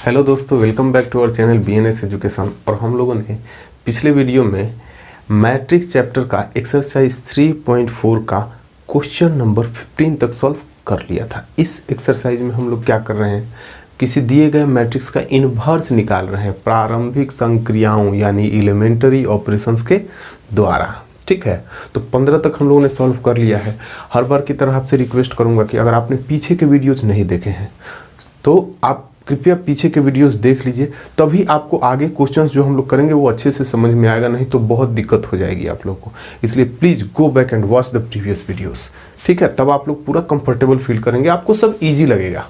Hello दोस्तों, welcome back to our channel BNS education. और हम लोगों ने पिछले वीडियो में मैट्रिक्स चैप्टर का एक्सरसाइज 3.4 का क्वेश्चन नंबर 15 तक सॉल्व कर लिया था। इस एक्सरसाइज में हम लोग क्या कर रहे हैं, किसी दिए गए मैट्रिक्स का इन्वर्स निकाल रहे हैं प्रारंभिक संक्रियाओं यानी एलिमेंट्री ऑपरेशंस के द्वारा। ठीक है, तो 15 तक हम लोगों ने सॉल्व कर लिया है। हर बार की तरह आपसे रिक्वेस्ट करूंगा कि अगर आपने पीछे के वीडियोज नहीं देखे हैं तो आप कृपया पीछे के वीडियोस देख लीजिए, तभी आपको आगे क्वेश्चंस जो हम लोग करेंगे वो अच्छे से समझ में आएगा, नहीं तो बहुत दिक्कत हो जाएगी आप लोगों को। इसलिए please go back and watch the previous videos. ठीक है, तब आप लोग पूरा कंफर्टेबल फील करेंगे, आपको सब ईजी लगेगा,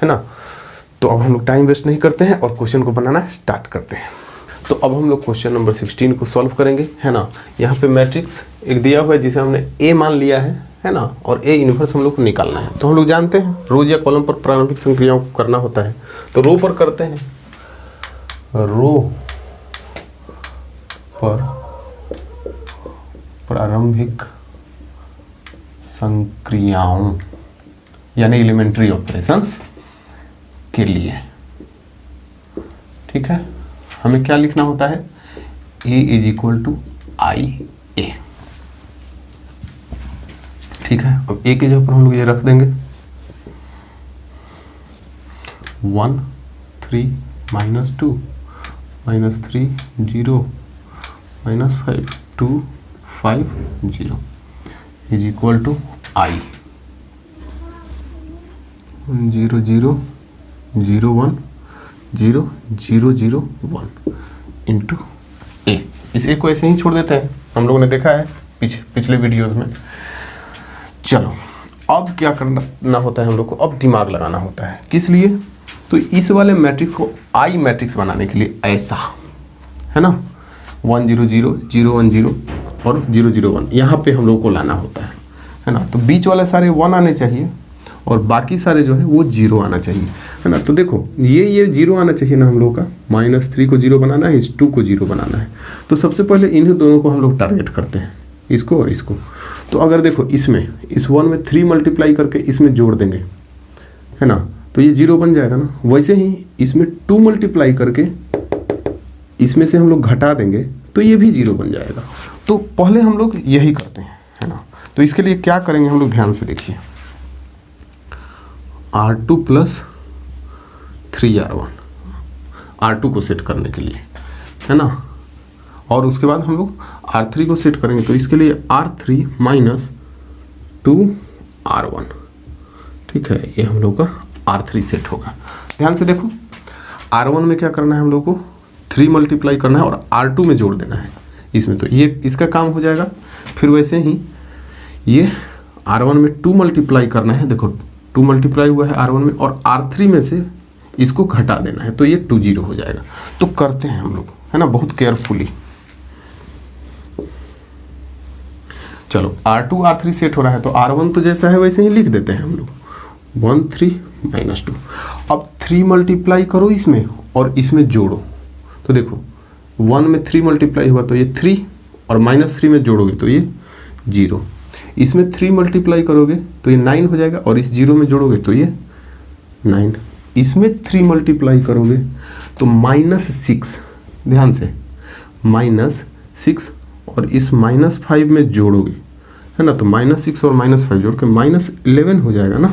है ना। तो अब हम लोग टाइम वेस्ट नहीं करते हैं और क्वेश्चन को बनाना स्टार्ट करते हैं। तो अब हम लोग क्वेश्चन नंबर 16 को सॉल्व करेंगे, है ना। यहाँ पे मैट्रिक्स एक दिया हुआ है जिसे हमने ए मान लिया है ना, और ए इन्वर्स हम लोग को निकालना है। तो हम लोग जानते हैं रोज या कॉलम पर प्रारंभिक संक्रियाओं को करना होता है, तो रो पर करते हैं। रो पर प्रारंभिक संक्रियाओं यानी एलिमेंट्री ऑपरेशंस के लिए, ठीक है, हमें क्या लिखना होता है, A इज इक्वल टू आई ए। ठीक है, अब ए के जगह पर हम लोग ये रख देंगे 1 3 -2 -3 0 -5 2 5 0 is equal to I 0 0 0 1 0 0 0 1 into A. इस ए को ऐसे ही छोड़ देते हैं, हम लोगों ने देखा है पिछले वीडियोस में। चलो अब क्या करना होता है हम लोग को, अब दिमाग लगाना होता है। किस लिए, तो इस वाले मैट्रिक्स को आई मैट्रिक्स बनाने के लिए ऐसा, है ना, 1 0 0 0 1 0 और 0 0 1 यहाँ पे हम लोग को लाना होता है ना। तो बीच वाले सारे 1 आने चाहिए और बाकी सारे जो है वो 0 आना चाहिए, है ना। तो देखो ये 0 आना चाहिए ना हम लोग का, -3 को 0 बनाना है, इस 2 को 0 बनाना है। तो सबसे पहले इन्हीं दोनों को हम लोग टारगेट करते हैं, इसको और इसको। तो अगर देखो इसमें इस 1 में 3 मल्टीप्लाई करके इसमें जोड़ देंगे, है ना, तो ये 0 बन जाएगा ना। वैसे ही इसमें 2 मल्टीप्लाई करके इसमें से हम लोग घटा देंगे तो ये भी 0 बन जाएगा। तो पहले हम लोग यही करते हैं, है ना। तो इसके लिए क्या करेंगे हम लोग, ध्यान से देखिए, R2 + 3R1 R2 को सेट करने के लिए, है ना। और उसके बाद हम लोग R3 को सेट करेंगे, तो इसके लिए R3 - 2R1, ठीक है, ये हम लोग का R3 सेट होगा। ध्यान से देखो, R1 में क्या करना है हम लोग को, 3 मल्टीप्लाई करना है और R2 में जोड़ देना है इसमें, तो ये इसका काम हो जाएगा। फिर वैसे ही ये R1 में 2 मल्टीप्लाई करना है, देखो 2 मल्टीप्लाई हुआ है R1 में, और R3 में से इसको घटा देना है, तो ये 2 0 हो जाएगा। तो करते हैं हम लोग, है ना, बहुत केयरफुली। चलो R2 R3 सेट हो रहा है, तो R1 तो जैसा है वैसे ही लिख देते हैं हम लोग, 1 3 -2। अब 3 मल्टीप्लाई करो इसमें और इसमें जोड़ो, तो देखो 1 में 3 मल्टीप्लाई हुआ तो ये 3, और -3 में जोड़ोगे तो ये 0। इसमें 3 मल्टीप्लाई करोगे तो ये 9 हो जाएगा, और इस 0 में जोड़ोगे तो ये 9। इसमें 3 मल्टीप्लाई करोगे तो -6, ध्यान से -6, और इस -5 में जोड़ोगे, है ना, तो -6 और -5 जोड़ के -11 हो जाएगा ना।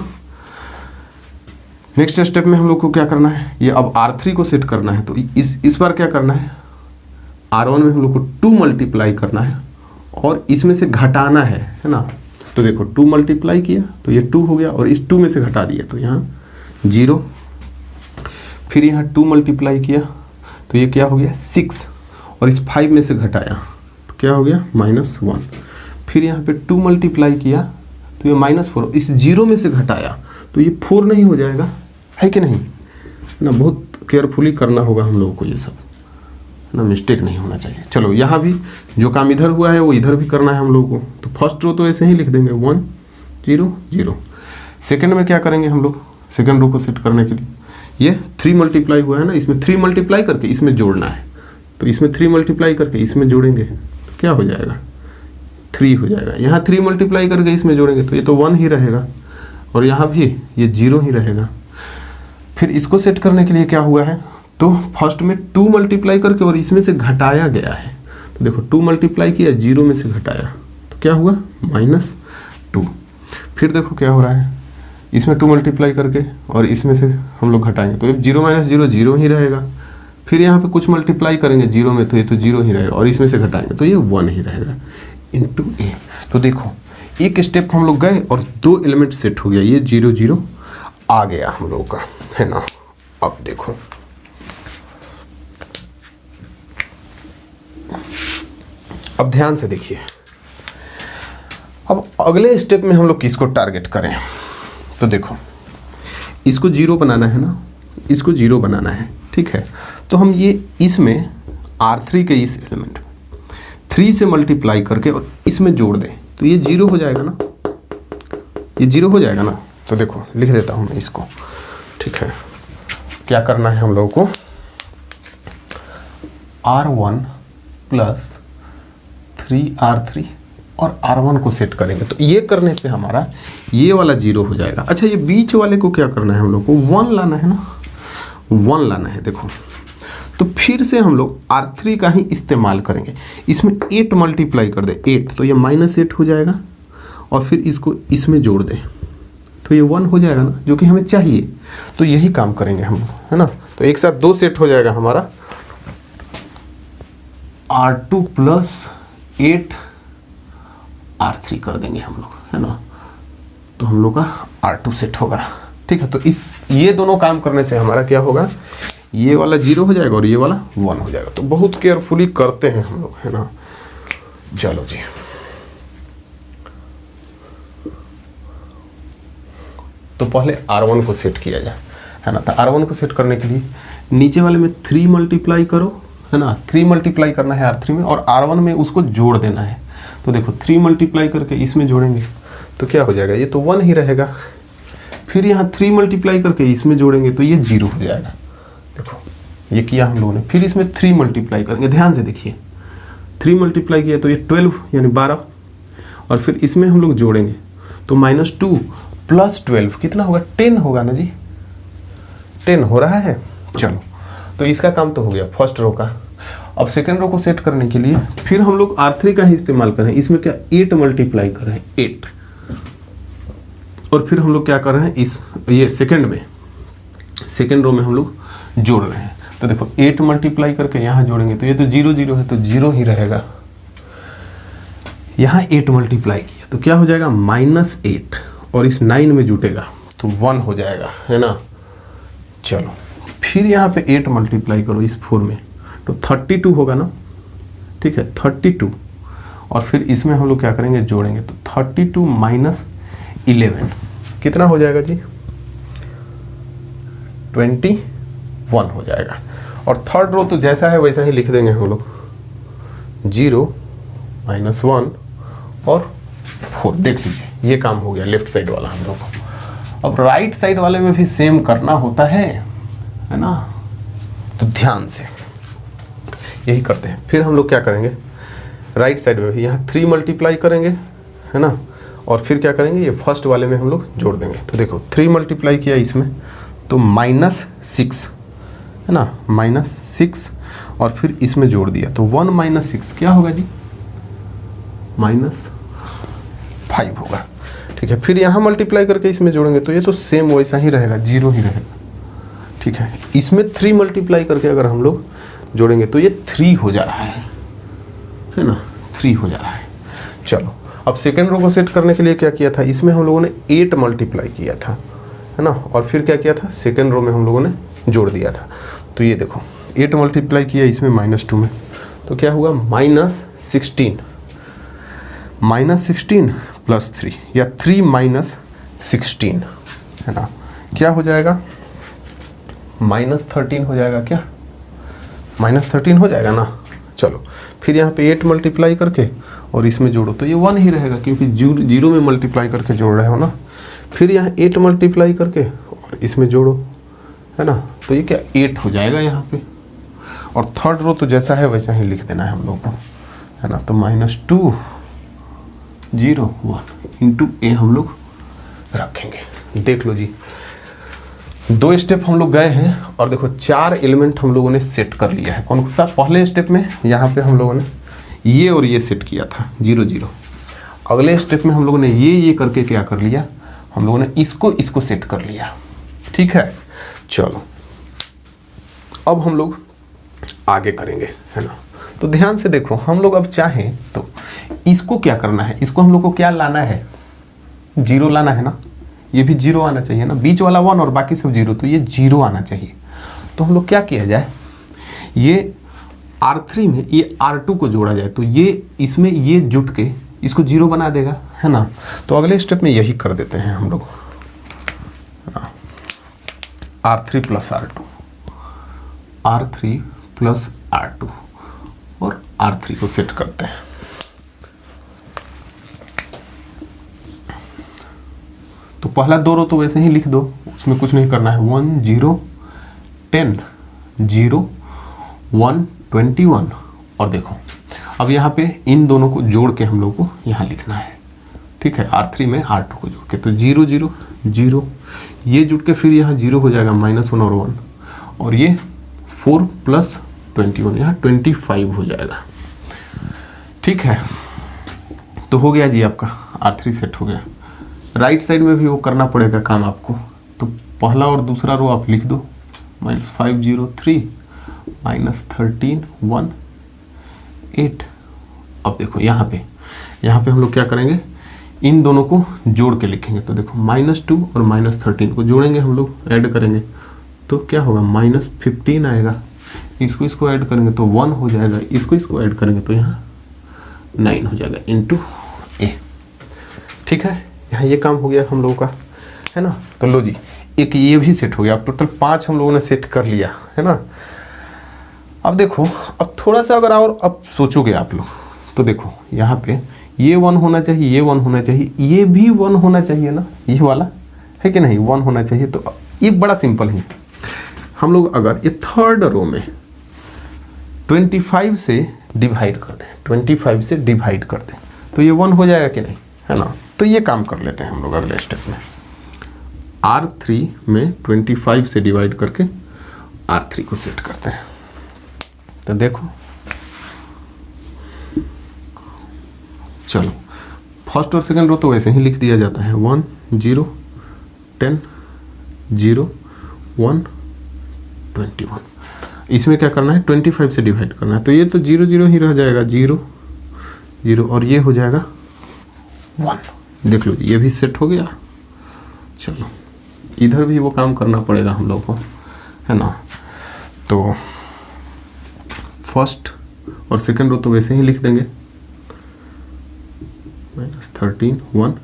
नेक्स्ट स्टेप में हम लोग को क्या करना है, ये अब R3 को सेट करना है, तो इस बार क्या करना है, R1 में हम लोग को 2 मल्टीप्लाई करना है और इसमें से घटाना है ना। तो देखो 2 मल्टीप्लाई किया तो ये 2 हो गया, और इस 2 में से घटा दिया तो यहाँ 0। फिर यहाँ 2 मल्टीप्लाई किया तो ये क्या हो गया 6, और इस 5 में से घटाया तो क्या हो गया -1। फिर यहाँ पे 2 मल्टीप्लाई किया तो ये -4, इस 0 में से घटाया तो ये 4 नहीं हो जाएगा, है कि नहीं, है ना। बहुत केयरफुली करना होगा हम लोगों को ये सब, है ना, मिस्टेक नहीं होना चाहिए। चलो यहाँ भी जो काम इधर हुआ है वो इधर भी करना है हम लोगों को, तो फर्स्ट रो तो ऐसे ही लिख देंगे 1 0 0। सेकेंड में क्या करेंगे हम लोग, सेकेंड रो को सेट करने के लिए ये 3 मल्टीप्लाई हुआ है ना, इसमें 3 मल्टीप्लाई करके इसमें जोड़ना है, तो इसमें 3 मल्टीप्लाई करके इसमें जोड़ेंगे तो क्या हो जाएगा 3 हो जाएगा। यहाँ 3 मल्टीप्लाई करके इसमें जोड़ेंगे तो ये तो 1 ही रहेगा, और यहाँ भी ये 0 ही रहेगा। फिर इसको सेट करने के लिए क्या हुआ है, तो फर्स्ट में 2 मल्टीप्लाई करके और इसमें से घटाया गया है। तो देखो 2 मल्टीप्लाई किया, 0 में से घटाया, तो क्या हुआ -2। फिर देखो क्या हो रहा है, इसमें 2 मल्टीप्लाई करके और इसमें से हम लोग घटाएंगे, तो 0 - 0 0 ही रहेगा। फिर यहाँ पे कुछ मल्टीप्लाई करेंगे 0 में, तो ये तो 0 ही रहेगा, और इसमें से घटाएंगे तो ये 1 ही रहेगा इंटू ए। तो देखो एक स्टेप हम लोग गए और 2 एलिमेंट सेट हो गया, ये 0 0 आ गया हम लोग का, है ना। अब देखो अब ध्यान से देखिए, अब अगले स्टेप में हम लोग किसको टारगेट करें। तो देखो इसको 0 बनाना है ना, इसको 0 बनाना है, ठीक है। तो हम ये इसमें R3 के इस एलिमेंट 3 से मल्टीप्लाई करके और इसमें जोड़ दें, तो ये 0 हो जाएगा ना, ये 0 हो जाएगा ना। तो देखो लिख देता हूँ मैं इसको, ठीक है। क्या करना है हम लोगों को, R1 + 3R3 और R1 को सेट करेंगे, तो ये करने से हमारा ये वाला 0 हो जाएगा। अच्छा ये बीच वाले को क्या करना है, हम लोग को 1 लाना है ना, 1 लाना है। देखो तो फिर से हम लोग R3 का ही इस्तेमाल करेंगे, इसमें 8 मल्टीप्लाई कर दे, 8, तो ये -8 हो जाएगा, और फिर इसको इसमें जोड़ दें तो ये 1 हो जाएगा ना, जो कि हमें चाहिए। तो यही काम करेंगे हम, है ना। तो एक साथ 2 सेट हो जाएगा हमारा, R2 + 8 R3 कर देंगे हम लोग, है ना। तो हम लोग का R2 सेट होगा, ठीक है। तो ये दोनों काम करने से हमारा क्या होगा, ये वाला 0 हो जाएगा और ये वाला 1 हो जाएगा। तो बहुत केयरफुली करते हैं हम लोग, है ना। चलो जी, तो पहले R1 को सेट किया जाए, है ना। तो R1 को सेट करने के लिए नीचे वाले में 3 मल्टीप्लाई करो, है ना। 3 मल्टीप्लाई करना है R3 में, और R1 में उसको जोड़ देना है। तो देखो 3 मल्टीप्लाई करके इसमें जोड़ेंगे तो क्या हो जाएगा, ये तो 1 ही रहेगा। फिर यहाँ 3 मल्टीप्लाई करके इसमें जोड़ेंगे तो ये 0 हो जाएगा। देखो ये किया हम लोगों ने। फिर इसमें 3 मल्टीप्लाई करेंगे, ध्यान से देखिए, 3 मल्टीप्लाई किया तो ये 12 यानी 12, और फिर इसमें हम लोग जोड़ेंगे तो -2 + 12 कितना होगा, 10 होगा ना जी, 10 हो रहा है। चलो तो इसका काम तो हो गया फर्स्ट रो का। अब सेकेंड रो को सेट करने के लिए फिर हम लोग R3 का ही इस्तेमाल करें, इसमें क्या 8 मल्टीप्लाई कर रहे हैं, 8, और फिर हम लोग क्या कर रहे हैं, ये सेकेंड रो में हम लोग जोड़ रहे हैं। तो देखो 8 मल्टीप्लाई करके यहाँ जोड़ेंगे तो ये तो 0 0 है, तो 0 ही रहेगा। यहाँ 8 मल्टीप्लाई किया तो क्या हो जाएगा, -8, और इस 9 में जुटेगा तो 1 हो जाएगा, है ना। चलो फिर यहाँ पे 8 मल्टीप्लाई करो इस 4 में तो 32 होगा ना, ठीक है, 32, और फिर इसमें हम लोग क्या करेंगे, जोड़ेंगे तो 32 - 11 कितना हो जाएगा जी, 21 हो जाएगा। और थर्ड रो तो जैसा है वैसा ही लिख देंगे हम लोग, 0 - 1 और 4। देख लीजिए ये काम हो गया लेफ्ट साइड वाला हम लोग को। अब राइट साइड वाले में भी सेम करना होता है ना, तो ध्यान से यही करते हैं। फिर हम लोग क्या करेंगे, राइट साइड में भी यहाँ 3 मल्टीप्लाई करेंगे, है ना, और फिर क्या करेंगे, ये फर्स्ट वाले में हम लोग जोड़ देंगे। तो देखो 3 मल्टीप्लाई किया इसमें तो -6, है ना, -6, और फिर इसमें जोड़ दिया तो 1 - 6 क्या होगा जी, -5 होगा, ठीक है। फिर यहाँ मल्टीप्लाई करके इसमें जोड़ेंगे तो ये तो सेम वैसा ही रहेगा, 0 ही रहेगा, ठीक है। इसमें 3 मल्टीप्लाई करके अगर हम लोग जोड़ेंगे तो ये 3 हो जा रहा है ना, 3 हो जा रहा है। चलो अब सेकेंड रो को सेट करने के लिए क्या किया था, इसमें हम लोगों ने 8 मल्टीप्लाई किया था, है ना, और फिर क्या किया था, सेकेंड रो में हम लोगों ने जोड़ दिया था। तो ये देखो 8 मल्टीप्लाई किया इसमें -2 में तो क्या हुआ, -16 + 3 या 3 - 16, है ना, क्या हो जाएगा, -13 हो जाएगा, क्या -13 हो जाएगा ना। चलो फिर यहाँ पे 8 मल्टीप्लाई करके और इसमें जोड़ो तो ये 1 ही रहेगा, क्योंकि 0 में मल्टीप्लाई करके जोड़ रहे हो ना। फिर यहाँ 8 मल्टीप्लाई करके और इसमें जोड़ो, है ना, तो ये क्या 8 हो जाएगा यहाँ पे। और थर्ड रो तो जैसा है वैसा ही लिख देना है हम लोग को, है ना। तो -2 0 1 × a हम लोग रखेंगे। देख लो जी, 2 स्टेप हम लोग गए हैं और देखो 4 एलिमेंट हम लोगों ने सेट कर लिया है। कौन सा? पहले स्टेप में यहाँ पे हम लोगों ने ये और ये सेट किया था 0 0। अगले स्टेप में हम लोगों ने ये करके क्या कर लिया, हम लोगों ने इसको सेट कर लिया। ठीक है, चलो अब हम लोग आगे करेंगे, है ना। तो ध्यान से देखो, हम लोग अब चाहें तो इसको क्या करना है, इसको हम लोग को क्या लाना है, 0 लाना है ना। ये भी 0 आना चाहिए ना, बीच वाला 1 और बाकी सब 0, तो ये 0 आना चाहिए। तो हम लोग क्या किया जाए, ये R3 में ये R2 को जोड़ा जाए, तो ये इसमें ये जुट के इसको 0 बना देगा, है ना। तो अगले स्टेप में यही कर देते हैं हम लोग, R3 plus R2, R3 plus R2 और R3 को सेट करते हैं। तो पहला 2 रो तो वैसे ही लिख दो, उसमें कुछ नहीं करना है। 1 0 10 0 1 21। और देखो अब यहाँ पे इन दोनों को जोड़ के हम लोग को यहाँ लिखना है। ठीक है, R3 में R2 को जोड़ के, तो 0 0 0, ये जुड़ के फिर यहाँ 0 हो जाएगा, -1 और 1, और ये 4 प्लस 21, यहाँ 25 हो जाएगा। ठीक है, तो हो गया जी आपका R3 सेट हो गया। राइट साइड में भी वो करना पड़ेगा काम आपको, तो पहला और दूसरा रो आप लिख दो, -5 0 3 -13 1 8। अब देखो यहाँ पे हम लोग क्या करेंगे, इन दोनों को जोड़ के लिखेंगे। तो देखो -2 और -13 को जोड़ेंगे हम लोग, ऐड करेंगे तो क्या होगा, -15 आएगा। इसको ऐड करेंगे तो 1 हो जाएगा, इसको ऐड करेंगे तो यहाँ 9 हो जाएगा इंटू A। ठीक है, यहाँ ये काम हो गया हम लोगों का, है ना। तो लो जी, एक ये भी सेट हो गया। अब टोटल 5 हम लोगों ने सेट कर लिया, है ना। अब देखो, अब थोड़ा सा अगर और अब सोचोगे आप लोग, तो देखो यहाँ पे ये 1 होना चाहिए, ये 1 होना चाहिए, ये भी 1 होना चाहिए ना, ये वाला है कि नहीं, 1 होना चाहिए। तो ये बड़ा सिंपल है। हम लोग अगर ये थर्ड रो में 25 से डिवाइड कर दें, 25 से डिवाइड कर दें, तो ये 1 हो जाएगा कि नहीं, है ना। तो ये काम कर लेते हैं हम लोग अगले स्टेप में। R3 में 25 से डिवाइड करके R3 को सेट करते हैं। तो देखो, चलो फर्स्ट और सेकंड रो तो वैसे ही लिख दिया जाता है, 1 0 10 0 1 21। इसमें क्या करना है, 25 से डिवाइड करना है, तो ये तो 0 0 ही रह जाएगा, 0 0, और ये हो जाएगा 1। देख लो जी, ये भी सेट हो गया। चलो इधर भी वो काम करना पड़ेगा हम लोग को, है ना। तो फर्स्ट और सेकंड रो तो वैसे ही लिख देंगे, -13 1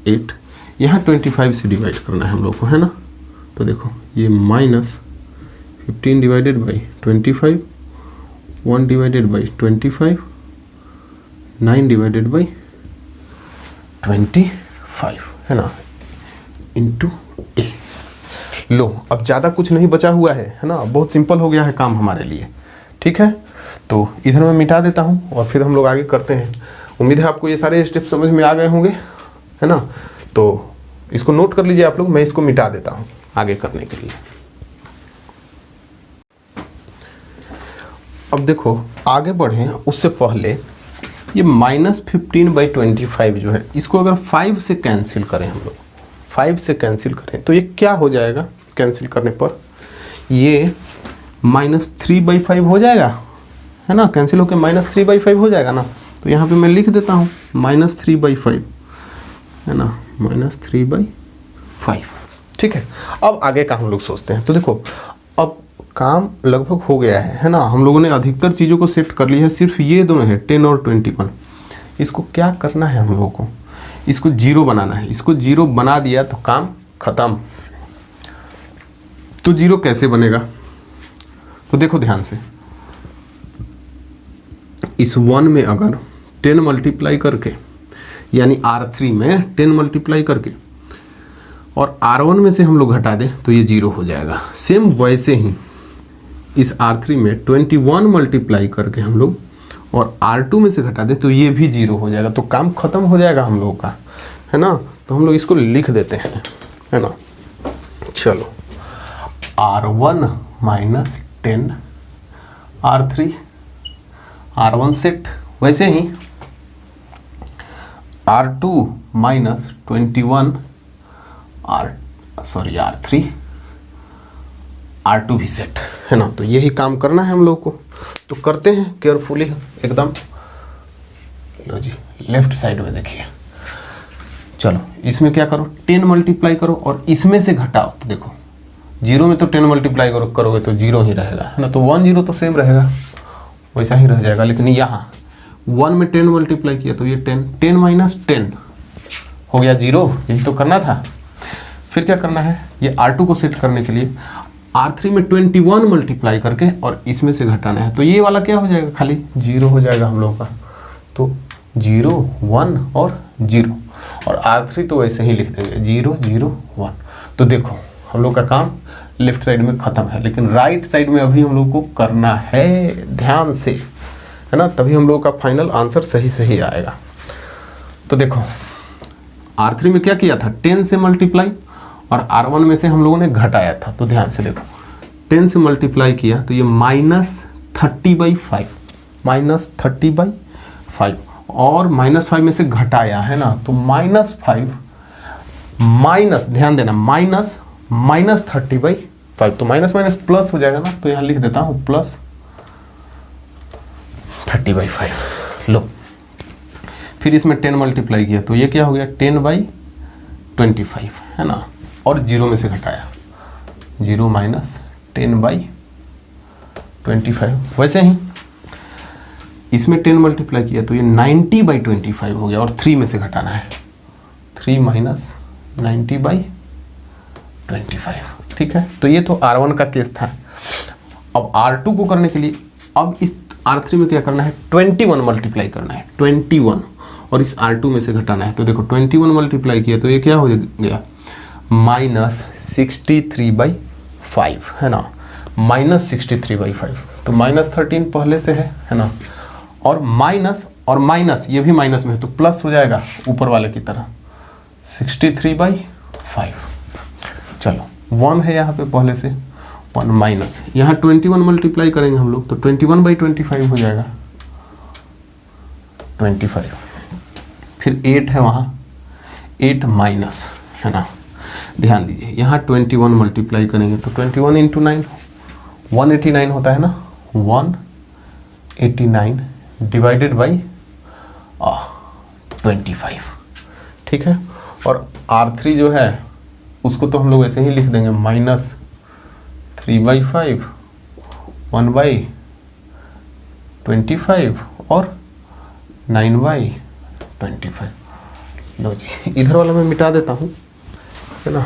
8। यहाँ 25 से डिवाइड करना है हम लोग को, है ना। तो देखो ये -15 divided by 25, 1 divided by 25, 9 divided by 25, है ना, इंटू A। लो अब ज़्यादा कुछ नहीं बचा हुआ है ना, बहुत सिंपल हो गया है काम हमारे लिए। ठीक है, तो इधर मैं मिटा देता हूँ और फिर हम लोग आगे करते हैं। उम्मीद है आपको ये सारे स्टेप समझ में आ गए होंगे, है ना। तो इसको नोट कर लीजिए आप लोग, मैं इसको मिटा देता हूँ आगे करने के लिए। अब देखो आगे बढ़ें उससे पहले ये -15/25 जो है, इसको अगर 5 से कैंसिल करें हम लोग, 5 से कैंसिल करें तो ये क्या हो जाएगा, कैंसिल करने पर ये -3/5 हो जाएगा, है ना। कैंसिल होकर -3/5 हो जाएगा ना। तो यहाँ पे मैं लिख देता हूँ -3/5, है ना, -3/5। ठीक है, अब आगे का हम लोग सोचते हैं। तो देखो अब काम लगभग हो गया है ना। हम लोगों ने अधिकतर चीज़ों को सेट कर लिया है, सिर्फ ये दोनों है 10 और 21। इसको क्या करना है हम लोगों को, इसको 0 बनाना है। इसको 0 बना दिया तो काम खत्म। तो 0 कैसे बनेगा, तो देखो ध्यान से, इस 1 में अगर 10 मल्टीप्लाई करके, यानी R3 में 10 मल्टीप्लाई करके और R1 में से हम लोग घटा दें तो ये 0 हो जाएगा। सेम वैसे ही इस R3 में 21 मल्टीप्लाई करके हम लोग और R2 में से घटा दें तो ये भी 0 हो जाएगा। तो काम खत्म हो जाएगा हम लोगों का, है ना। तो हम लोग इसको लिख देते हैं, है ना। चलो R1 minus 10 R3 R1 set, वैसे ही R2 माइनस 21 R3 R2 भी सेट है ना। तो यही काम करना है हम लोग को, तो करते हैं केयरफुली एकदम। लो जी, लेफ्ट साइड में देखिए, चलो इसमें क्या करो, 10 मल्टीप्लाई करो और इसमें से घटाओ। तो देखो 0 में तो 10 मल्टीप्लाई करोगे तो 0 ही रहेगा, है ना। तो 1 0 तो सेम रहेगा, वैसा ही रह जाएगा। लेकिन यहाँ 1 में 10 मल्टीप्लाई किया तो ये 10 माइनस 10 हो गया 0, यही तो करना था। फिर क्या करना है, ये R2 को सेट करने के लिए R3 में 21 मल्टीप्लाई करके और इसमें से घटाना है। तो ये वाला क्या हो जाएगा, खाली 0 हो जाएगा हम लोग का। तो 0 1 और 0, और R3 तो वैसे ही लिख देंगे 0 0 1। तो देखो हम लोग का काम लेफ्ट साइड में ख़त्म है, लेकिन राइट साइड में अभी हम लोग को करना है ध्यान से, है ना। तभी हम लोग का फाइनल आंसर सही आएगा। तो देखो R3 में क्या किया था, 10 से मल्टीप्लाई, और R1 में से हम लोगों ने घटाया था। तो ध्यान से देखो, 10 से मल्टीप्लाई किया तो ये -30/5, -30/5, और -5 में से घटाया, है ना। तो -5 माइनस, ध्यान देना, -30/5, तो माइनस माइनस प्लस हो जाएगा ना। तो यहाँ लिख देता हूँ प्लस 30/5। लो, फिर इसमें 10 मल्टीप्लाई किया तो ये क्या हो गया, 10/25, है ना। और 0 में से घटाया, 0 माइनस 10/25। वैसे ही इसमें 10 मल्टीप्लाई किया तो ये 90/25 हो गया, और 3 में से घटाना है, 3 माइनस 90/25। ठीक है, तो ये तो R1 का केस था। अब R2 को करने के लिए अब इस R3 में क्या करना है, 21 मल्टीप्लाई करना है, 21, और इस R2 में से घटाना है। तो देखो 21 मल्टीप्लाई किया तो ये क्या हो गया, -63/5, है ना, -63/5। तो -13 पहले से है ना, और माइनस ये भी माइनस में है तो प्लस हो जाएगा ऊपर वाले की तरह, 63/5। चलो 1 है यहाँ पे पहले से, 1 माइनस, यहाँ 21 मल्टीप्लाई करेंगे हम लोग तो 21/25 हो जाएगा, 25। फिर 8 है वहाँ, 8 माइनस, है ना। ध्यान दीजिए, यहाँ 21 मल्टीप्लाई करेंगे तो 21 × 9 189 होता है ना, 189 डिवाइडेड बाई 25। ठीक है, और R3 जो है उसको तो हम लोग ऐसे ही लिख देंगे, -3/5 1/25 और 9/25। लो जी, इधर वाला मैं मिटा देता हूँ, है ना,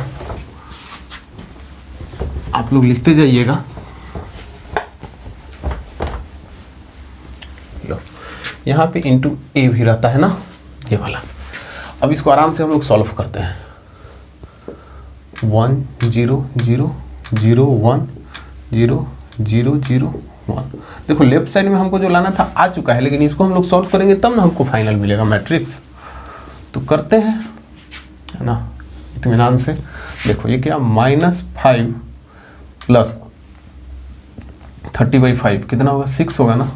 आप लोग लिखते जाइएगा। लो, यहाँ पे इंटू ए भी रहता है ना, ये वाला। अब इसको आराम से हम लोग सॉल्व करते हैं, 1 0 0 0 1 0 0 0 1। देखो लेफ्ट साइड में हमको जो लाना था आ चुका है, लेकिन इसको हम लोग सॉल्व करेंगे तब ना हमको फाइनल मिलेगा मैट्रिक्स। तो करते हैं, है ना, इत्मीनान से। देखो ये क्या, -5 प्लस 30/5 कितना होगा, 6 होगा ना।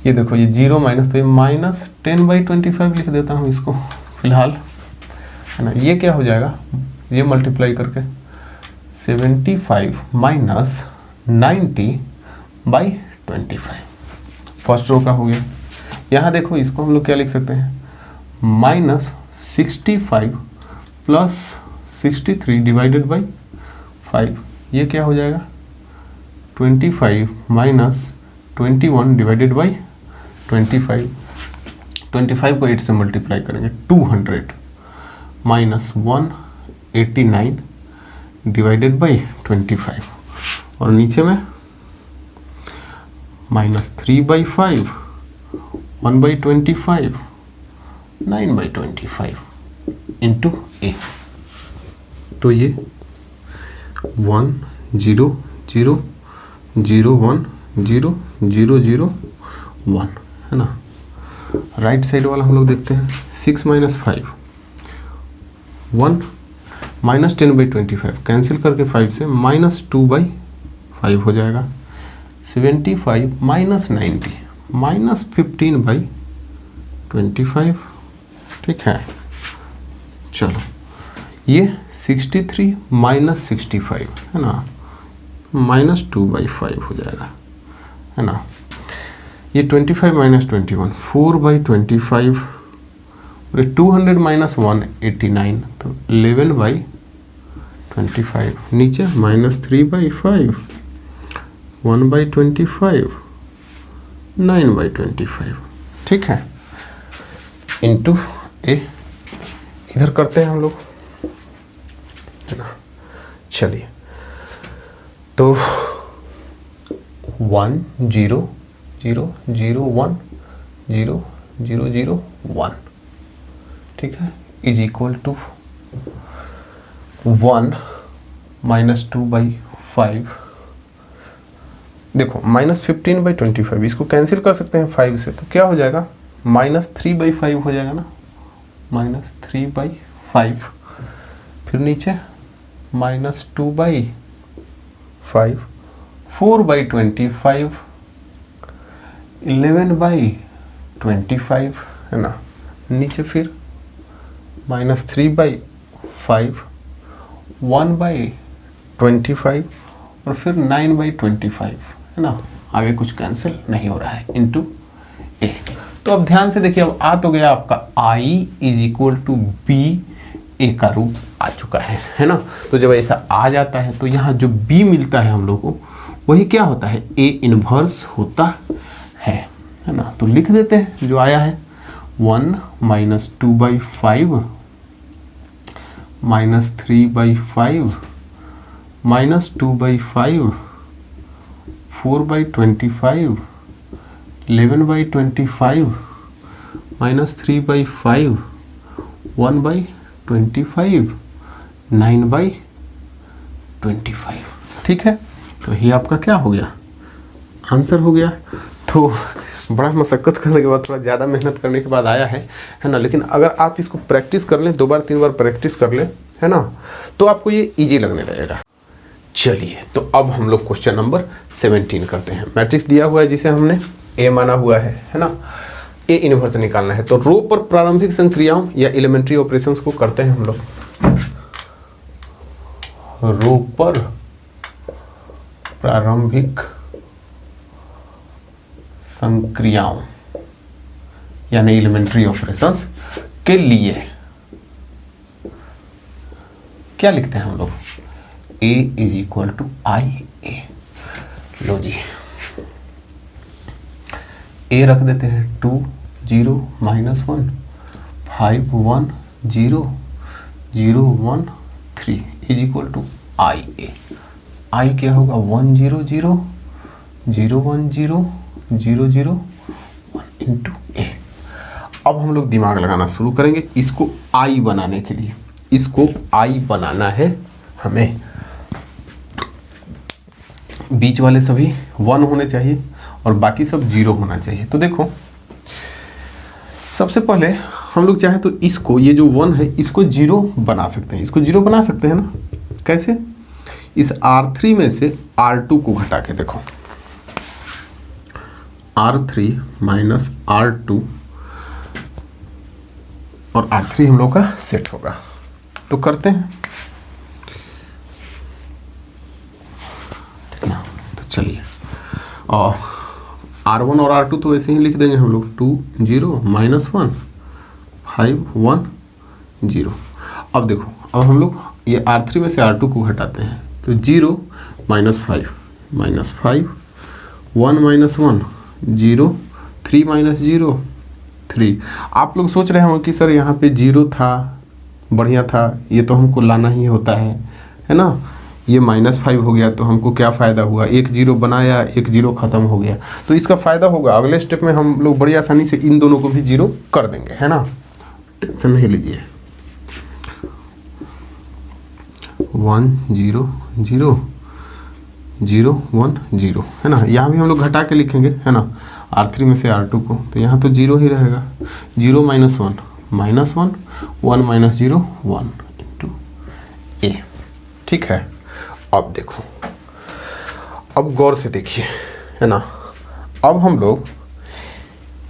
ये देखो ये 0 माइनस, तो ये -10/25 लिख देता हूँ इसको फिलहाल, है ना। ये क्या हो जाएगा, ये मल्टीप्लाई करके 75 माइनस 90/25 फर्स्ट रो का हो गया। यहाँ देखो इसको हम लोग क्या लिख सकते हैं, -65 प्लस 63 डिवाइडेड बाई 5। ये क्या हो जाएगा, 25 माइनस 21 डिवाइडेड बाई 25। 25 को 8 से मल्टीप्लाई करेंगे, 200 माइनस 189 डिवाइडेड बाई 25, और नीचे में -3/5 1/25 9/25 इंटू ए। तो ये 1 0 0 0 1 0 0 0 1, है ना। राइट साइड वाला हम लोग देखते हैं, 6 - 5 1, -10/25 कैंसिल करके 5 से -2/5 हो जाएगा। 75 -90 -15/25, ठीक है। चलो ये 63 -65 है ना, -2/5 हो जाएगा, है ना। ये 25 -21 4/25, और 200 -189 तो 11/25, नीचे -3/5 1/25 9/25, ठीक है, इंटू ए। इधर करते हैं हम लोग, है ना। चलिए तो 1 0 0 0 1 0 0 0 1, ठीक है, इज इक्वल टू 1 -2/5। देखो -15/25 इसको कैंसिल कर सकते हैं 5 से, तो क्या हो जाएगा, -3/5 हो जाएगा ना, -3/5, फिर नीचे -2/5 4/25 11/25, है ना, नीचे फिर -3/5 1/25 और फिर 9/25, है ना। आगे कुछ कैंसिल नहीं हो रहा है, इंटू ए। तो अब ध्यान से देखिए, अब आ तो गया आपका I = B, ए का रूप आ चुका है ना। तो जब ऐसा आ जाता है तो यहाँ जो B मिलता है हम लोग को, वही क्या होता है, A इनवर्स होता है ना। तो लिख देते हैं जो आया है, 1 -2/5 -3/5 -2/5 4/25 11/25 -3/5 1/25 9/25, ठीक है। तो ये आपका क्या हो गया, आंसर हो गया। तो बड़ा मशक्कत करने के बाद, थोड़ा ज़्यादा मेहनत करने के बाद आया है ना। लेकिन अगर आप इसको प्रैक्टिस कर लें, 2 बार 3 बार प्रैक्टिस कर लें, है ना, तो आपको ये इजी लगने लगेगा। चलिए तो अब हम लोग क्वेश्चन नंबर 17 करते हैं। मैट्रिक्स दिया हुआ है जिसे हमने ए माना हुआ है ना। ए इनवर्स निकालना है, तो रो पर प्रारंभिक संक्रियाओं या एलिमेंट्री ऑपरेशंस को करते हैं हम लोग। रो पर प्रारंभिक संक्रियाओं यानी एलिमेंट्री ऑपरेशंस के लिए क्या लिखते हैं हम लोग, A = IA। Low ji, A रख देते हैं 2 0 -1 5 1 0 0 1 3 = IA। I क्या होगा, 1 0 0 0 1 0 0 0 1 इंटू ए। अब हम लोग दिमाग लगाना शुरू करेंगे इसको I बनाने के लिए। इसको I बनाना है हमें। बीच वाले सभी 1 होने चाहिए और बाकी सब 0 होना चाहिए। तो देखो, सबसे पहले हम लोग चाहे तो इसको, ये जो 1 है, इसको 0 बना सकते हैं। इसको 0 बना सकते हैं ना, कैसे, इस R3 में से R2 को घटा के देखो, R3 - R2 और R3 हम लोग का सेट होगा। तो करते हैं, ठीक ना। तो चलिए, और R1 और R2 तो ऐसे ही लिख देंगे हम लोग, 2 0 -1 5 1 0। अब देखो, अब हम लोग ये R3 में से R2 को घटाते हैं, तो 0 -5 -5 1 -1 0 3 -0 3। आप लोग सोच रहे हो कि सर यहाँ पे 0 था, बढ़िया था, ये तो हमको लाना ही होता है ना। ये -5 हो गया तो हमको क्या फ़ायदा हुआ, एक 0 बनाया, एक 0 ख़त्म हो गया। तो इसका फ़ायदा होगा, अगले स्टेप में हम लोग बड़ी आसानी से इन दोनों को भी 0 कर देंगे, है ना, टेंशन नहीं लीजिए। 1 0 0 0 1 0, है ना। यहाँ भी हम लोग घटा के लिखेंगे, है ना, R3 में से R2 को, तो यहाँ तो 0 ही रहेगा। 0 -1 -1 1 -0 1 इंटू ठीक है। अब देखो, अब गौर से देखिए, है ना। अब हम लोग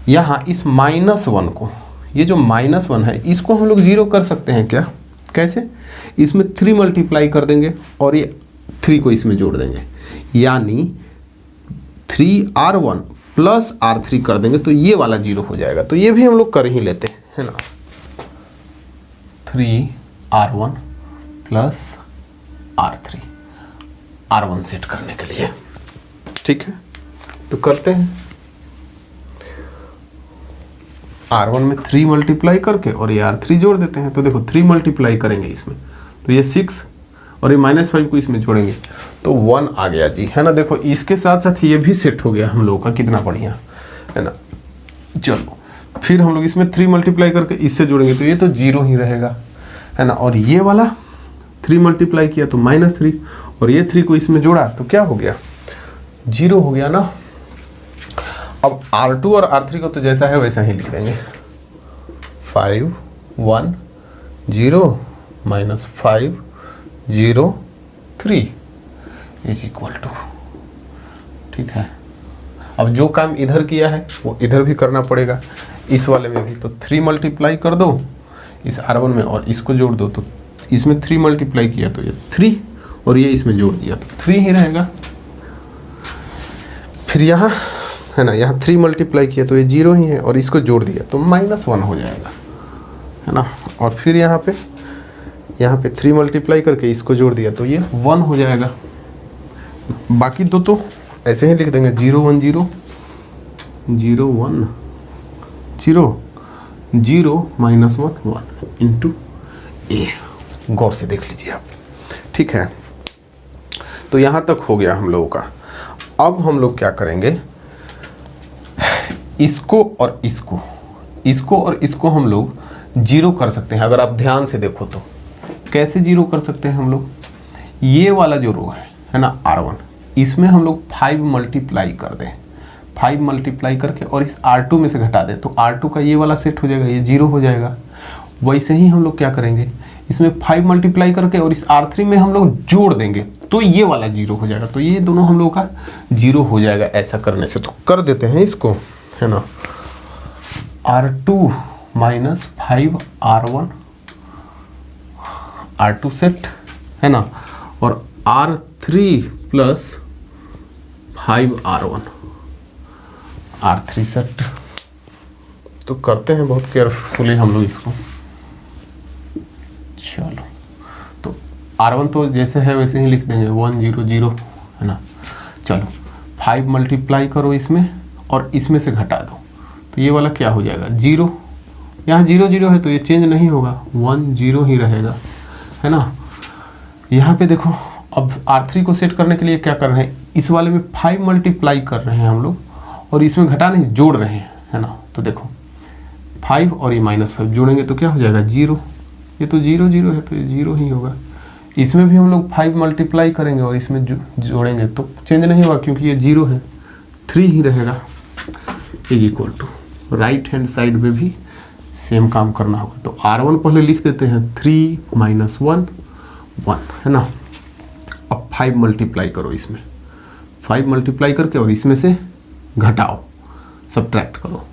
यहाँ इस -1 को, ये जो -1 है इसको हम लोग 0 कर सकते हैं क्या? कैसे? इसमें 3 मल्टीप्लाई कर देंगे और ये 3 को इसमें जोड़ देंगे, यानी 3R1 प्लस R3 कर देंगे तो ये वाला 0 हो जाएगा। तो ये भी हम लोग कर ही लेते हैं, है ना। 3R1 plus R3, R1 set करने के लिए, ठीक है। तो करते हैं, R1 में 3 मल्टीप्लाई करके और ये R3 जोड़ देते हैं। तो देखो 3 मल्टीप्लाई करेंगे इसमें तो ये 6 और ये -5 को इसमें जोड़ेंगे तो 1 आ गया जी, है ना। देखो इसके साथ साथ ये भी सेट हो गया हम लोगों का, कितना बढ़िया, है ना। चलो फिर हम लोग इसमें 3 मल्टीप्लाई करके इससे जोड़ेंगे तो ये तो 0 ही रहेगा, है ना। और ये वाला 3 मल्टीप्लाई किया तो -3 और ये 3 को इसमें जोड़ा तो क्या हो गया? 0 हो गया ना। अब R2 और R3 को तो जैसा है वैसा ही लिख देंगे, 5 1 0 -5 0 3 इज इक्वल टू, ठीक है। अब जो काम इधर किया है वो इधर भी करना पड़ेगा, इस वाले में भी। तो 3 मल्टीप्लाई कर दो इस R1 में और इसको जोड़ दो, तो इसमें 3 मल्टीप्लाई किया तो ये 3 और ये इसमें जोड़ दिया तो 3 ही रहेगा। फिर यहाँ, है ना, यहाँ 3 मल्टीप्लाई किया तो ये 0 ही है और इसको जोड़ दिया तो -1 हो जाएगा, है ना। और फिर यहाँ पे 3 मल्टीप्लाई करके इसको जोड़ दिया तो ये 1 हो जाएगा। बाकी दो तो ऐसे ही लिख देंगे, 0 1 0 0 1 0 0 -1 1 इंटू ए। गौर से देख लीजिए आप, ठीक है। तो यहाँ तक हो गया हम लोगों का। अब हम लोग क्या करेंगे, इसको और इसको हम लोग 0 कर सकते हैं। अगर आप ध्यान से देखो तो कैसे 0 कर सकते हैं हम लोग, ये वाला जो रो है ना R1, इसमें हम लोग 5 मल्टीप्लाई कर दें, 5 मल्टीप्लाई करके और इस R2 में से घटा दें तो R2 का ये वाला सेट हो जाएगा, ये 0 हो जाएगा। वैसे ही हम लोग क्या करेंगे, इसमें 5 मल्टीप्लाई करके और इस R3 में हम लोग जोड़ देंगे तो ये वाला 0 हो जाएगा। तो ये दोनों हम लोगों का 0 हो जाएगा ऐसा करने से। तो कर देते हैं इसको, है ना। R2 minus 5R1 R2 set, है ना, और R3 plus 5R1 R3 set. तो करते हैं बहुत केयरफुली हम लोग इसको। चलो तो R1 तो जैसे है वैसे ही लिख देंगे, 1 0 0, है ना। चलो 5 मल्टीप्लाई करो इसमें और इसमें से घटा दो तो ये वाला क्या हो जाएगा, 0। यहाँ 0 0 है तो ये चेंज नहीं होगा, 1 0 ही रहेगा, है ना। यहाँ पे देखो अब R3 को सेट करने के लिए क्या कर रहे हैं, इस वाले में 5 मल्टीप्लाई कर रहे हैं हम लोग और इसमें घटा नहीं जोड़ रहे हैं, है ना। तो देखो 5 और ये -5 जोड़ेंगे तो क्या हो जाएगा, 0। ये तो 0 0 है तो ये 0 ही होगा। इसमें भी हम लोग 5 मल्टीप्लाई करेंगे और इसमें जोड़ेंगे तो चेंज नहीं होगा क्योंकि ये 0 है, 3 ही रहेगा। Is equal to right hand side में भी सेम काम करना होगा। तो R1 पहले लिख देते हैं, 3 - 1 1, है ना। अब 5 मल्टीप्लाई करो इसमें, 5 मल्टीप्लाई करके और इसमें से घटाओ, सब्ट्रैक्ट करो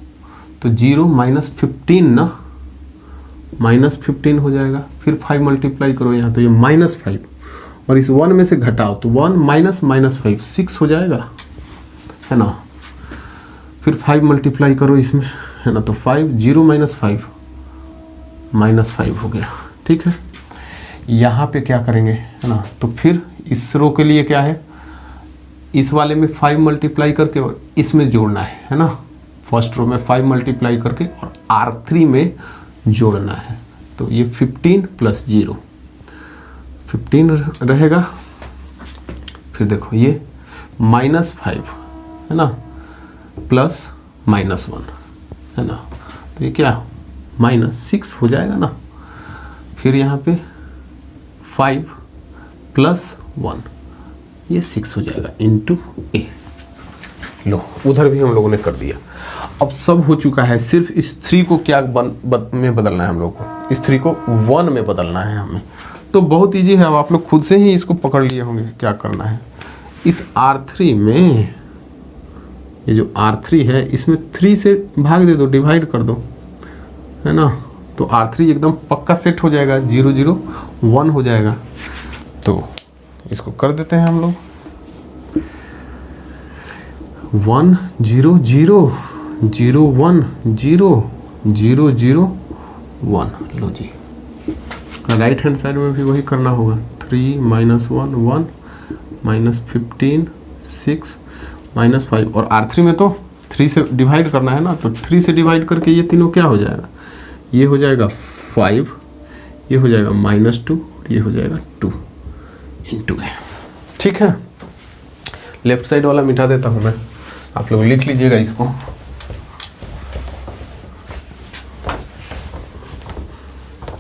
तो 0 -15 ना, -15 हो जाएगा। फिर 5 मल्टीप्लाई करो यहाँ तो ये -5 और इस 1 में से घटाओ तो 1 -5 6 हो जाएगा, है ना। फिर 5 मल्टीप्लाई करो इसमें, है ना, तो 5 0 -5 -5 हो गया, ठीक है। यहाँ पे क्या करेंगे, है ना, तो फिर इस रो के लिए क्या है, इस वाले में 5 मल्टीप्लाई करके और इसमें जोड़ना है ना। फर्स्ट रो में 5 मल्टीप्लाई करके और R3 में जोड़ना है तो ये 15 + 0 15 रहेगा। फिर देखो ये -5, है ना, प्लस -1, है ना, तो ये क्या -6 हो जाएगा ना। फिर यहाँ पे 5 + 1 ये 6 हो जाएगा इंटू ए। लो उधर भी हम लोगों ने कर दिया। अब सब हो चुका है, सिर्फ इस 3 को क्या में बदलना है हम लोग को, इस 3 को 1 में बदलना है हमें। तो बहुत ईजी है, अब आप लोग खुद से ही इसको पकड़ लिए होंगे क्या करना है। इस R3 में ये जो R3 है इसमें 3 से भाग दे दो, डिवाइड कर दो, है ना। तो R3 एकदम पक्का सेट हो जाएगा, 0 0 1 हो जाएगा। तो इसको कर देते हैं हम लोग 1 0 0 0 1 0 0 0 1। लो जी, राइट हैंड साइड में भी वही करना होगा। 3 -1 1 -15 6 -5, और R3 में तो 3 से डिवाइड करना है ना, तो 3 से डिवाइड करके ये तीनों क्या हो जाएगा, ये हो जाएगा 5, ये हो जाएगा -2 और ये हो जाएगा 2 × a। ठीक है, लेफ्ट साइड वाला मिटा देता हूँ मैं, आप लोग लिख लीजिएगा इसको।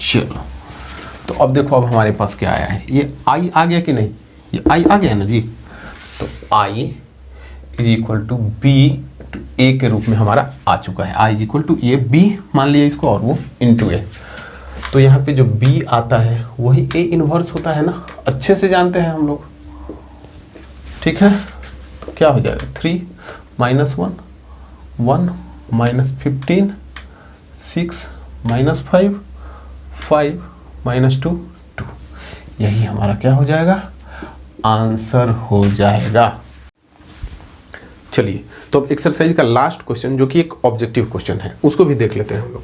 चलो, तो अब देखो अब हमारे पास क्या आया है, ये i आ गया कि नहीं, ये i आ गया ना जी। तो i = b to a के रूप में हमारा आ चुका है। i = ये b मान लिया इसको, और वो × a। तो यहाँ पे जो b आता है वही a इनवर्स होता है ना, अच्छे से जानते हैं हम लोग। ठीक है, तो क्या हो जाएगा 3 -1 1 -15 6 -5 5 -2 2। यही हमारा क्या हो जाएगा, आंसर हो जाएगा। चलिए, तो अब एक्सरसाइज का लास्ट क्वेश्चन जो कि एक ऑब्जेक्टिव क्वेश्चन है उसको भी देख लेते हैं हम लोग।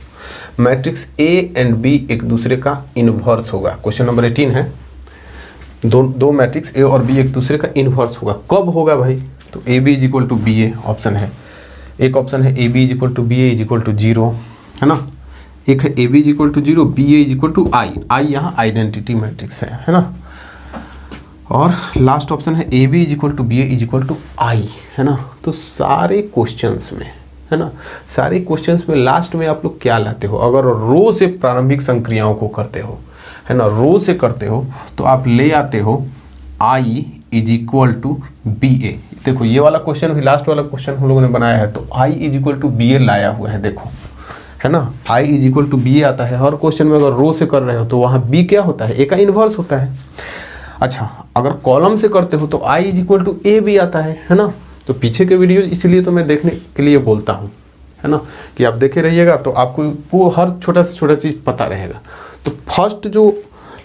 मैट्रिक्स A एंड B एक दूसरे का इनवर्स होगा। क्वेश्चन नंबर 18 है, दो मैट्रिक्स A और B एक दूसरे का इनवर्स होगा। कब होगा भाई, तो AB = BA ऑप्शन है, एक ऑप्शन है AB = BA = 0, है ना। एक है AB = 0, BA = I यहाँ आइडेंटिटी मैट्रिक्स है ना। और लास्ट ऑप्शन है AB = BA = I, है ना। तो सारे क्वेश्चंस में, है ना, सारे क्वेश्चंस में लास्ट में आप लोग क्या लाते हो, अगर रो से प्रारंभिक संक्रियाओं को करते हो, है ना, रो से करते हो तो आप ले आते हो I = BA। देखो ये वाला क्वेश्चन भी, लास्ट वाला क्वेश्चन हम लोगों ने बनाया है, तो I = BA लाया हुआ है, देखो, है ना। I = BA आता है हर क्वेश्चन में। अगर रो से कर रहे हो तो वहाँ B क्या होता है, A का इन्वर्स होता है। अच्छा, अगर कॉलम से करते हो तो I = A भी आता है ना। तो पीछे के वीडियो इसलिए तो मैं देखने के लिए बोलता हूँ, है ना, कि आप देखे रहिएगा तो आपको वो हर छोटा से छोटा चीज़ पता रहेगा। तो फर्स्ट जो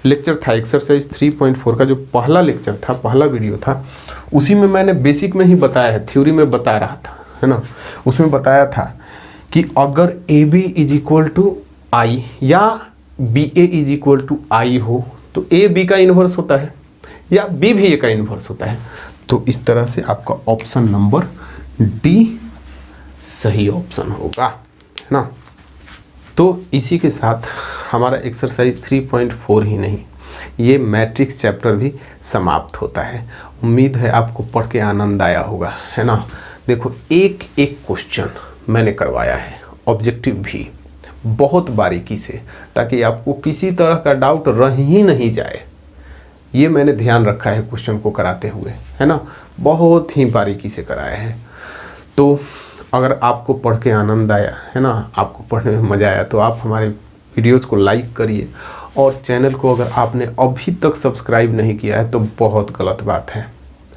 लेक्चर था एक्सरसाइज 3.4 का, जो पहला लेक्चर था, पहला वीडियो था, उसी में मैंने बेसिक में ही बताया है, थ्योरी में बता रहा था, है ना। उसमें बताया था कि अगर AB = I या BA = I हो तो A B का इन्वर्स होता है या B भी A का इन्वर्स होता है। तो इस तरह से आपका ऑप्शन नंबर D सही ऑप्शन होगा, है ना। तो इसी के साथ हमारा एक्सरसाइज 3.4 ही नहीं, ये मैट्रिक्स चैप्टर भी समाप्त होता है। उम्मीद है आपको पढ़ के आनंद आया होगा, है ना। देखो एक एक क्वेश्चन मैंने करवाया है, ऑब्जेक्टिव भी बहुत बारीकी से, ताकि आपको किसी तरह का डाउट रह ही नहीं जाए। ये मैंने ध्यान रखा है क्वेश्चन को कराते हुए, है ना, बहुत ही बारीकी से कराया है। तो अगर आपको पढ़ के आनंद आया, है ना, आपको पढ़ने में मज़ा आया, तो आप हमारे वीडियोस को लाइक करिए, और चैनल को अगर आपने अभी तक सब्सक्राइब नहीं किया है तो बहुत गलत बात है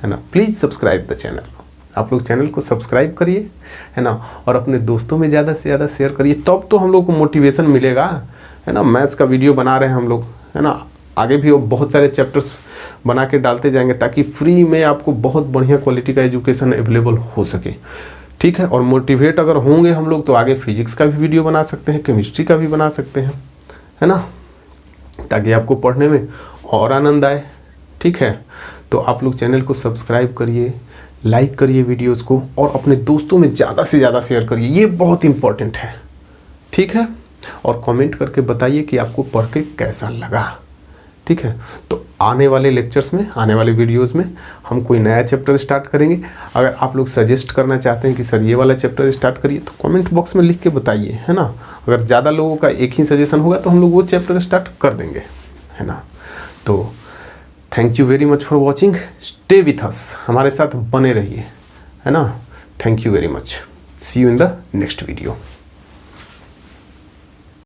ना। Please subscribe the channel. आप लोग चैनल को सब्सक्राइब करिए, है ना, और अपने दोस्तों में ज़्यादा से ज़्यादा शेयर करिए, तब तो हम लोग को मोटिवेशन मिलेगा, है ना। मैथ्स का वीडियो बना रहे हैं हम लोग, है ना, आगे भी बहुत सारे चैप्टर्स बना के डालते जाएंगे, ताकि फ्री में आपको बहुत बढ़िया क्वालिटी का एजुकेशन अवेलेबल हो सके। ठीक है, और मोटिवेट अगर होंगे हम लोग तो आगे फिजिक्स का भी वीडियो बना सकते हैं, केमिस्ट्री का भी बना सकते हैं, है ना, ताकि आपको पढ़ने में और आनंद आए। ठीक है, तो आप लोग चैनल को सब्सक्राइब करिए, लाइक करिए वीडियोस को, और अपने दोस्तों में ज़्यादा से ज़्यादा शेयर करिए, ये बहुत इंपॉर्टेंट है। ठीक है, और कमेंट करके बताइए कि आपको पढ़ के कैसा लगा। ठीक है, तो आने वाले लेक्चर्स में, आने वाले वीडियोस में हम कोई नया चैप्टर स्टार्ट करेंगे। अगर आप लोग सजेस्ट करना चाहते हैं कि सर ये वाला चैप्टर स्टार्ट करिए, तो कमेंट बॉक्स में लिख के बताइए, है ना। अगर ज़्यादा लोगों का एक ही सजेशन होगा तो हम लोग वो चैप्टर स्टार्ट कर देंगे, है ना। तो thank you very much for watching, stay with us, हमारे साथ बने रहिए, है ना। Thank you very much, see you in the next video.